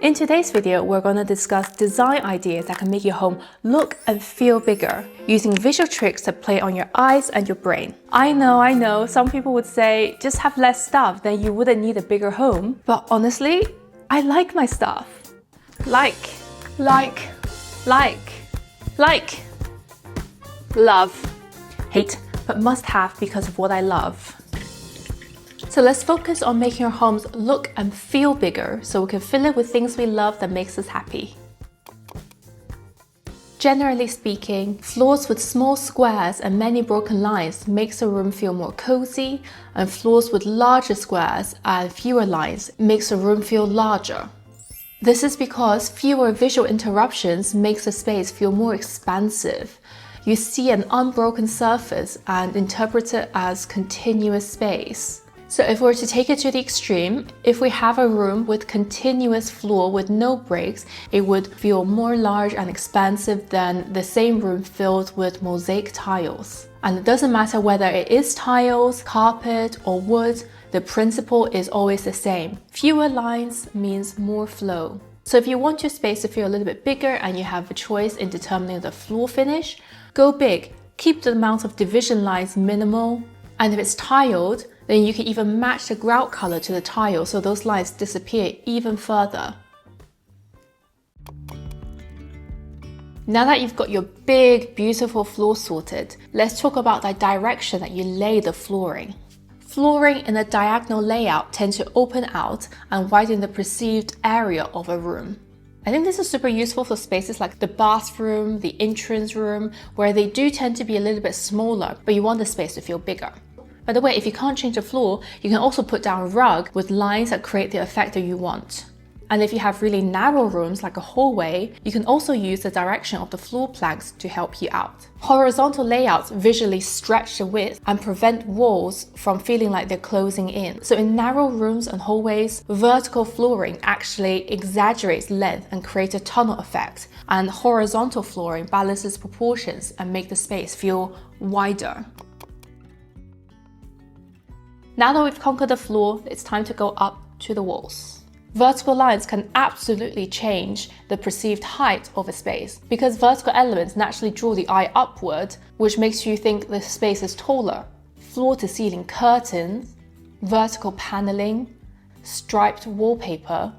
In today's video, we're going to discuss design ideas that can make your home look and feel bigger, using visual tricks that play on your eyes and your brain. I know, some people would say just have less stuff, then you wouldn't need a bigger home. But honestly, I like my stuff. Like. Love. Hate, but must have because of what I love. So let's focus on making our homes look and feel bigger so we can fill it with things we love that makes us happy. Generally speaking, floors with small squares and many broken lines makes a room feel more cozy, and floors with larger squares and fewer lines makes a room feel larger. This is because fewer visual interruptions makes a space feel more expansive. You see an unbroken surface and interpret it as continuous space. So if we were to take it to the extreme, if we have a room with continuous floor with no breaks, it would feel more large and expansive than the same room filled with mosaic tiles. And it doesn't matter whether it is tiles, carpet, or wood, the principle is always the same. Fewer lines means more flow. So if you want your space to feel a little bit bigger and you have a choice in determining the floor finish, go big. Keep the amount of division lines minimal. And if it's tiled, then you can even match the grout color to the tile so those lines disappear even further. Now that you've got your big, beautiful floor sorted, let's talk about the direction that you lay the flooring. Flooring in a diagonal layout tends to open out and widen the perceived area of a room. I think this is super useful for spaces like the bathroom, the entrance room, where they do tend to be a little bit smaller, but you want the space to feel bigger. By the way, if you can't change the floor, you can also put down a rug with lines that create the effect that you want. And if you have really narrow rooms like a hallway, you can also use the direction of the floor planks to help you out. Horizontal layouts visually stretch the width and prevent walls from feeling like they're closing in. So in narrow rooms and hallways, vertical flooring actually exaggerates length and creates a tunnel effect. And horizontal flooring balances proportions and makes the space feel wider. Now that we've conquered the floor, it's time to go up to the walls. Vertical lines can absolutely change the perceived height of a space because vertical elements naturally draw the eye upward, which makes you think the space is taller. Floor-to-ceiling curtains, vertical paneling, striped wallpaper,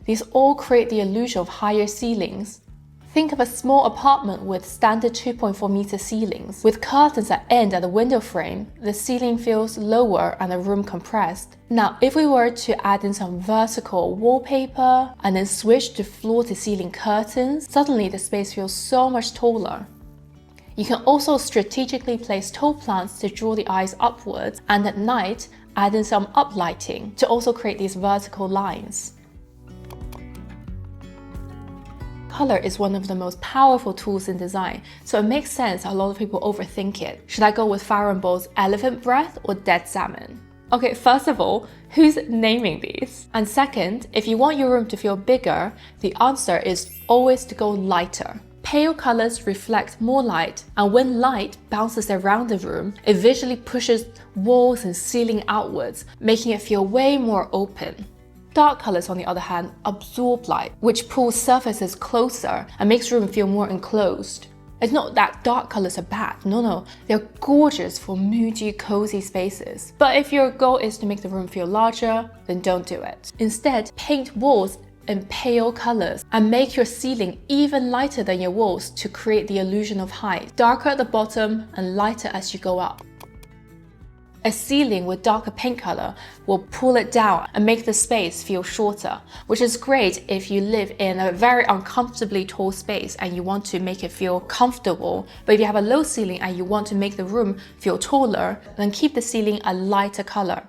these all create the illusion of higher ceilings. Think of a small apartment with standard 2.4-meter ceilings. With curtains that end at the window frame, the ceiling feels lower and the room compressed. Now, if we were to add in some vertical wallpaper and then switch to floor-to-ceiling curtains, suddenly the space feels so much taller. You can also strategically place tall plants to draw the eyes upwards, and at night, add in some uplighting to also create these vertical lines. Color is one of the most powerful tools in design, so it makes sense a lot of people overthink it. Should I go with Farrow & Bowles elephant breath or dead salmon? Okay, first of all, who's naming these? And second, if you want your room to feel bigger, the answer is always to go lighter. Pale colors reflect more light, and when light bounces around the room, it visually pushes walls and ceiling outwards, making it feel way more open. Dark colors, on the other hand, absorb light, which pulls surfaces closer and makes room feel more enclosed. It's not that dark colors are bad, no, they're gorgeous for moody, cozy spaces. But if your goal is to make the room feel larger, then don't do it. Instead, paint walls in pale colors and make your ceiling even lighter than your walls to create the illusion of height. Darker at the bottom and lighter as you go up. A ceiling with darker paint color will pull it down and make the space feel shorter, which is great if you live in a very uncomfortably tall space and you want to make it feel comfortable. But if you have a low ceiling and you want to make the room feel taller, then keep the ceiling a lighter color.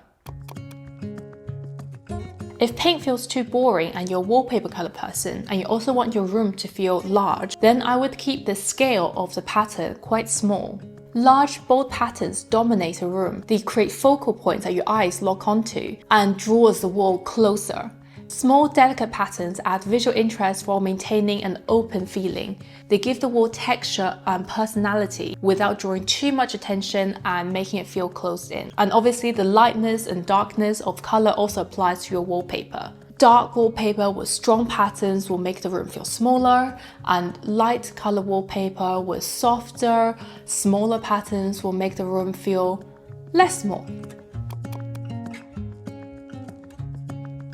If paint feels too boring and you're a wallpaper color person and you also want your room to feel large, then I would keep the scale of the pattern quite small. Large, bold patterns dominate a room. They create focal points that your eyes lock onto and draws the wall closer. Small, delicate patterns add visual interest while maintaining an open feeling. They give the wall texture and personality without drawing too much attention and making it feel closed in. And obviously, the lightness and darkness of color also applies to your wallpaper. Dark wallpaper with strong patterns will make the room feel smaller, and light color wallpaper with softer, smaller patterns will make the room feel less small.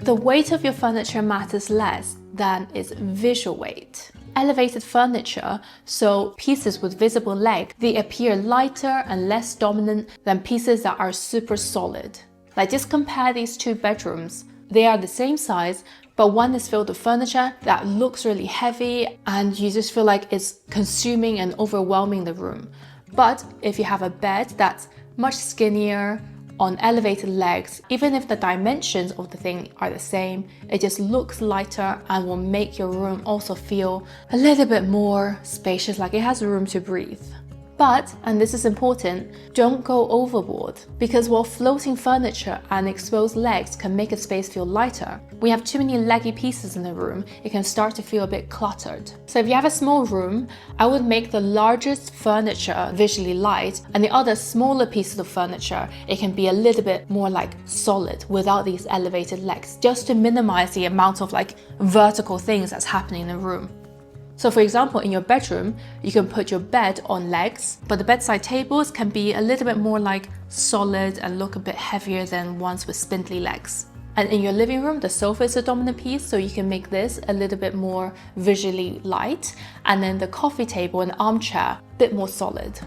The weight of your furniture matters less than its visual weight. Elevated furniture, so pieces with visible leg, they appear lighter and less dominant than pieces that are super solid. Like, just compare these two bedrooms. They are the same size, but one is filled with furniture that looks really heavy and you just feel like it's consuming and overwhelming the room. But if you have a bed that's much skinnier, on elevated legs, even if the dimensions of the thing are the same, it just looks lighter and will make your room also feel a little bit more spacious, like it has room to breathe. But, and this is important, don't go overboard, because while floating furniture and exposed legs can make a space feel lighter, we have too many leggy pieces in the room, it can start to feel a bit cluttered. So if you have a small room, I would make the largest furniture visually light, and the other smaller pieces of furniture, it can be a little bit more like solid without these elevated legs, just to minimize the amount of like vertical things that's happening in the room. So for example, in your bedroom, you can put your bed on legs, but the bedside tables can be a little bit more like solid and look a bit heavier than ones with spindly legs. And in your living room, the sofa is a dominant piece, so you can make this a little bit more visually light. And then the coffee table and armchair, a bit more solid.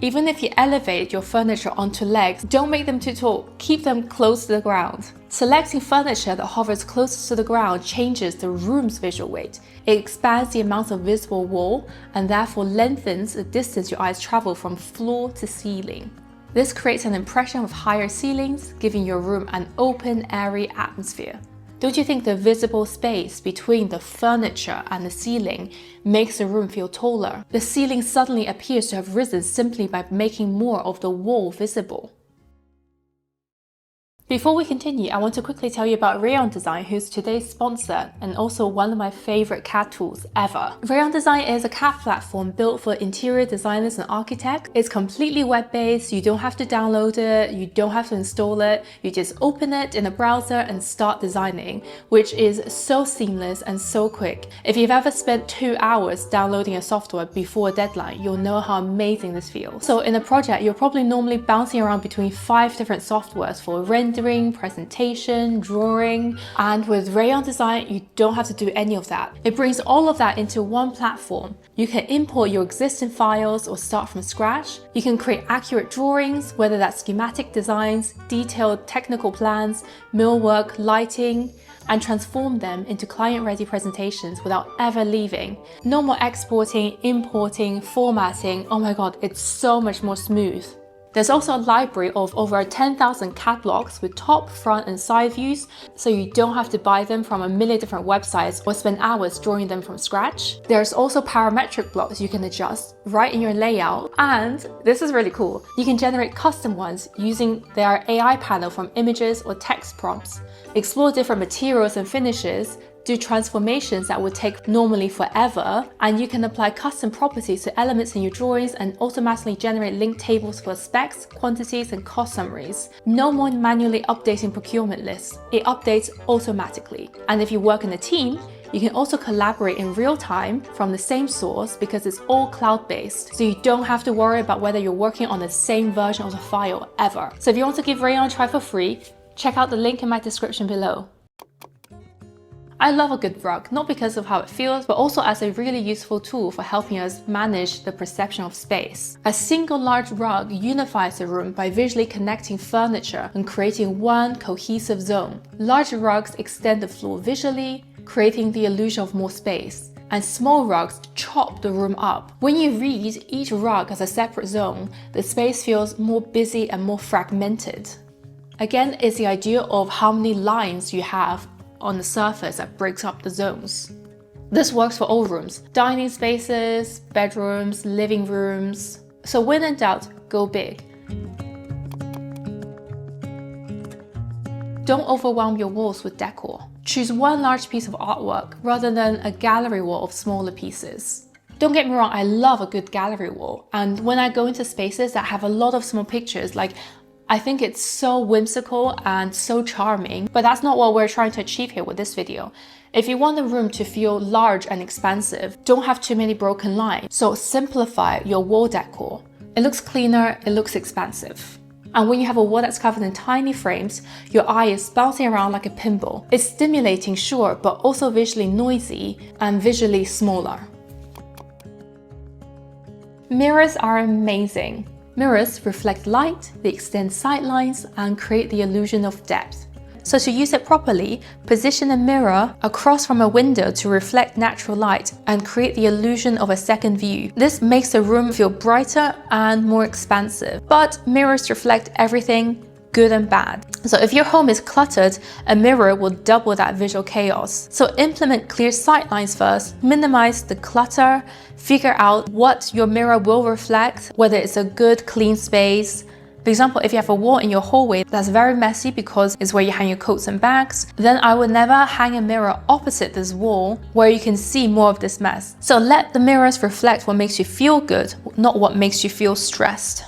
Even if you elevate your furniture onto legs, don't make them too tall, keep them close to the ground. Selecting furniture that hovers closest to the ground changes the room's visual weight. It expands the amount of visible wall and therefore lengthens the distance your eyes travel from floor to ceiling. This creates an impression of higher ceilings, giving your room an open, airy atmosphere. Don't you think the visible space between the furniture and the ceiling makes the room feel taller? The ceiling suddenly appears to have risen simply by making more of the wall visible. Before we continue, I want to quickly tell you about Rayon Design, who's today's sponsor and also one of my favorite CAD tools ever. Rayon Design is a CAD platform built for interior designers and architects. It's completely web-based, you don't have to download it, you don't have to install it, you just open it in a browser and start designing, which is so seamless and so quick. If you've ever spent 2 hours downloading a software before a deadline, you'll know how amazing this feels. So in a project, you're probably normally bouncing around between 5 different softwares for rendering, presentation, drawing, and with Rayon Design, you don't have to do any of that. It brings all of that into one platform. You can import your existing files or start from scratch. You can create accurate drawings, whether that's schematic designs, detailed technical plans, millwork, lighting, and transform them into client-ready presentations without ever leaving. No more exporting, importing, formatting. Oh my god, it's so much more smooth. There's also a library of over 10,000 CAD blocks with top, front and side views, so you don't have to buy them from a million different websites or spend hours drawing them from scratch. There's also parametric blocks you can adjust right in your layout, and this is really cool, you can generate custom ones using their AI panel from images or text prompts. Explore different materials and finishes, do transformations that would take normally forever, and you can apply custom properties to elements in your drawings and automatically generate link tables for specs, quantities, and cost summaries. No more manually updating procurement lists. It updates automatically. And if you work in a team, you can also collaborate in real time from the same source because it's all cloud-based, so you don't have to worry about whether you're working on the same version of the file ever. So if you want to give Rayon a try for free, check out the link in my description below. I love a good rug, not because of how it feels, but also as a really useful tool for helping us manage the perception of space. A single large rug unifies the room by visually connecting furniture and creating one cohesive zone. Large rugs extend the floor visually, creating the illusion of more space, and small rugs chop the room up. When you read each rug as a separate zone, the space feels more busy and more fragmented. Again, it's the idea of how many lines you have on the surface that breaks up the zones. This works for all rooms, dining spaces, bedrooms, living rooms. So when in doubt, go big. Don't overwhelm your walls with decor. Choose one large piece of artwork rather than a gallery wall of smaller pieces. Don't get me wrong, I love a good gallery wall, and when I go into spaces that have a lot of small pictures, like I think it's so whimsical and so charming, but that's not what we're trying to achieve here with this video. If you want the room to feel large and expansive, don't have too many broken lines, so simplify your wall decor. It looks cleaner, it looks expansive. And when you have a wall that's covered in tiny frames, your eye is bouncing around like a pinball. It's stimulating, sure, but also visually noisy and visually smaller. Mirrors are amazing. Mirrors reflect light, they extend sight lines, and create the illusion of depth. So to use it properly, position a mirror across from a window to reflect natural light and create the illusion of a second view. This makes the room feel brighter and more expansive. But mirrors reflect everything, good and bad. So if your home is cluttered, a mirror will double that visual chaos. So implement clear sight lines first, minimize the clutter, figure out what your mirror will reflect, whether it's a good clean space. For example, if you have a wall in your hallway that's very messy because it's where you hang your coats and bags, then I would never hang a mirror opposite this wall where you can see more of this mess. So let the mirrors reflect what makes you feel good, not what makes you feel stressed.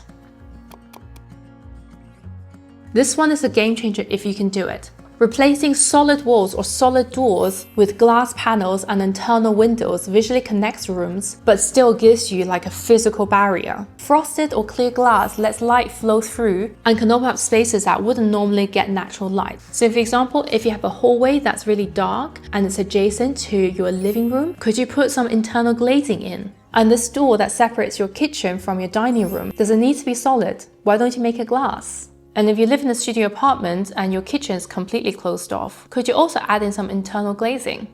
This one is a game changer if you can do it. Replacing solid walls or solid doors with glass panels and internal windows visually connects rooms, but still gives you like a physical barrier. Frosted or clear glass lets light flow through and can open up spaces that wouldn't normally get natural light. So for example, if you have a hallway that's really dark and it's adjacent to your living room, could you put some internal glazing in? And this door that separates your kitchen from your dining room, does it need to be solid? Why don't you make it glass? And if you live in a studio apartment and your kitchen is completely closed off, could you also add in some internal glazing?